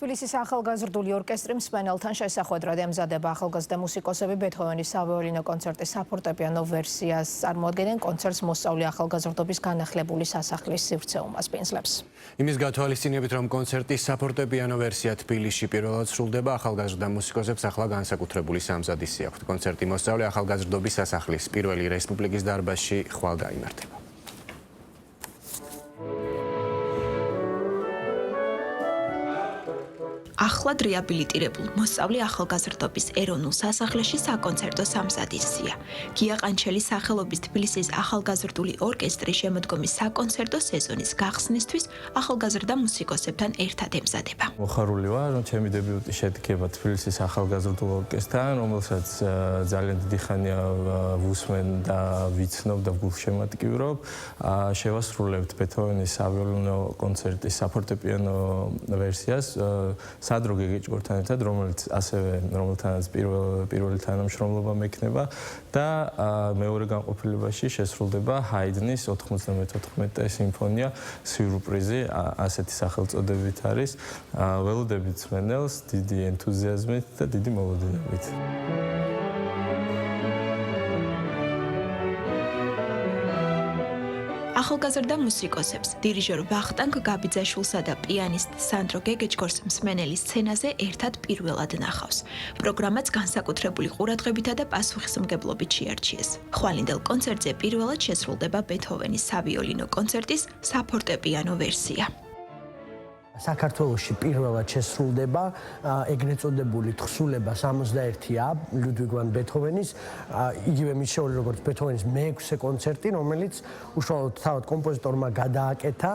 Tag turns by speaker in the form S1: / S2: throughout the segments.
S1: თბილისის ახალგაზრდული ორკესტრი მსმენელთან შესახვედრად ემზადება ახალგაზრდა მუსიკოსები ბეთჰოვენის სავიოლინო კონცერტის საფორტეპიანო ვერსიას წარმოადგენენ კონცერტს მოსწავლე ახალგაზრდობის განახლებული სასახლის სივრცეულობას პინძლებს. იმის გათვალისწინებით, რომ კონცერტის საფორტეპიანო ვერსია თბილისში პირველად სრულდება, ახალგაზრდა მუსიკოსებს ახლა განსაკუთრებული სამზადისი აქვთ. კონცერტი მოსწავლე ახალგაზრდობის სასახლის პირველი რესპუბლიკის დარბაზში ხვალ გაიმართება.
S2: ახლად რეაბილიტირებულ მოსწავლე ახალგაზრდობის ეროვნულ სასახლეში საკონცერტო სამზადისია. გია ყანჩელის სახელობის თბილისის ახალგაზრდული ორკესტრი შემოდგომის საკონცერტო სეზონის გახსნისთვის ახალგაზრდა მუსიკოსებთან ერთად ემზადება.
S3: მოხარული ვარ, რომ ჩემი დებიუტი შედგება თბილისის ახალგაზრდულ ორკესტრთან, რომელსაც ძალიან დიდი ხანია ვუსმენ და ვიცნობ და გულშემატკივრობ. შევასრულებთ ბეთჰოვენის სავიოლინო კონცერტის საფორტეპიანო ვერსიას. სადრო გეგეჭკორთან ერთად, რომელთანაც პირველი თანამშრომლობა მექნება და მეორე განყოფილებაში შესრულდება ჰაიდნის 94 სიმფონია სიურპრიზი, ასეთი სახელწოდებით არის. ველოდებით მსმენელს დიდი ენთუზიაზმით და დიდი მოლოდინებით.
S2: ახალგაზრდა მუსიკოსებს დირიჟორ ვახტანგ გაბიძაშვილსა და პიანისტ სანდრო გეგეჭკორს მსმენელი სცენაზე ერთად პირველად ნახავს. პროგრამაც განსაკუთრებული ყურადღებითა და პასუხისმგებლობით შეარჩიეს. ხვალინდელ კონცერტზე პირველად შესრულდება ბეთჰოვენის სავიოლინო კონცერტის საფორტეპიანო ვერსია.
S4: საქართველოში პირველად შესრულდება ეგრეთ წოდებული თხზულება 61-ა ლუდვიგ ვან ბეთჰოვენის, იგივე მისეული როგორც ბეთჰოვენის მე-6 კონცერტი, რომელიც უშუალოდ თავად კომპოზიტორმა გადააკეთა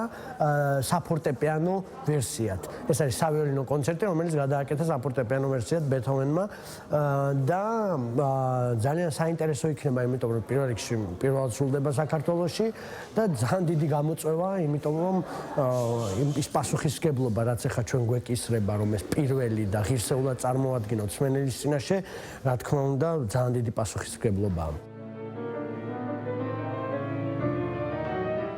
S4: საფორტეპიანო ვერსიად. ეს არის სავიოლინო კონცერტი, რომელიც გადააკეთა საფორტეპიანო ვერსიად ბეთჰოვენმა და ძალიან საინტერესო იქნება, იმიტომ რომ პირველ რიგში პირველად სრულდება საქართველოში და ძალიან დიდი გამოწვევა, იმიტომ რომ ის პასუხისმგებლობა რაც ახლა ჩვენ გვეკისრება, რომ ეს პირველი და ღირსეულად წარმოადგინოთ მსმენელის წინაშე, რა თქმა უნდა, ძალიან დიდი პასუხისმგებლობაა.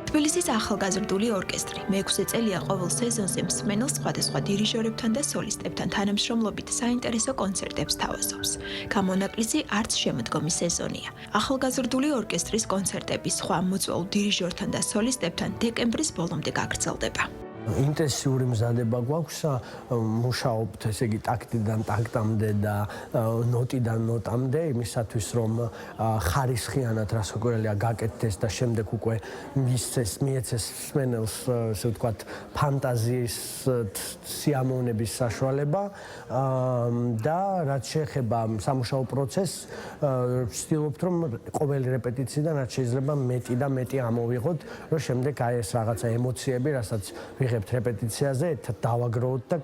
S2: თბილისის ახალგაზრდული ორკესტრი მე-6 წელია ყოველ სეზონზე მსმენელს სხვადასხვა დირიჟორებთან და სოლისტებთან თანამშრომლობით საინტერესო კონცერტებს თავაზობს. გამონაკლისი არც შემოდგომის სეზონია. ახალგაზრდული ორკესტრის კონცერტები სხვა მოწვეულ დირიჟორთან და სოლისტებთან დეკემბრის ბოლომდე გაგრძელდება.
S4: ინტენსიური მზადება გვაქვს, მუშაობთ, ესე იგი, ტაქტიდან ტაქტამდე და ნოტიდან ნოტამდე, იმისათვის, რომ ხარისხიანად რასაკვირველია გაკეთდეს და შემდეგ უკვე მიეცეს მსმენელს, ესე ვთქვათ, ფანტაზიის სიამოვნების საშუალება და რაც შეეხება სამუშაო პროცესს, ვცდილობთ, რომ ყოველი რეპეტიციიდან რაც შეიძლება მეტი და მეტი ამოვიღოთ, რომ შემდეგ აი ეს რაღაცა ემოციები, რასაც ვიღებთ რეპეტიციაზე, ერთად დავაგროვოთ და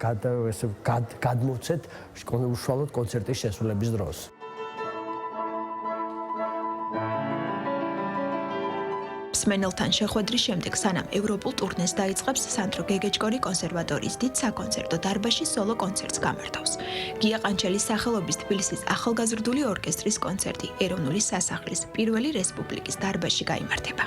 S4: გადმოვცეთ უშუალოდ კონცერტის შესრულების დროს.
S2: მსმენელთან შეხვედრის შემდეგ სანამ ევროპულ ტურნეს დაიწყებს, სანდრო გეგეჭკორი კონსერვატორიის დიდ საკონცერტო დარბაზში სოლო კონცერტს გამართავს. გია ყანჩელის სახელობის თბილისის ახალგაზრდული ორკესტრის კონცერტი ეროვნული სასახლის პირველი რესპუბლიკის დარბაზში გაიმართება.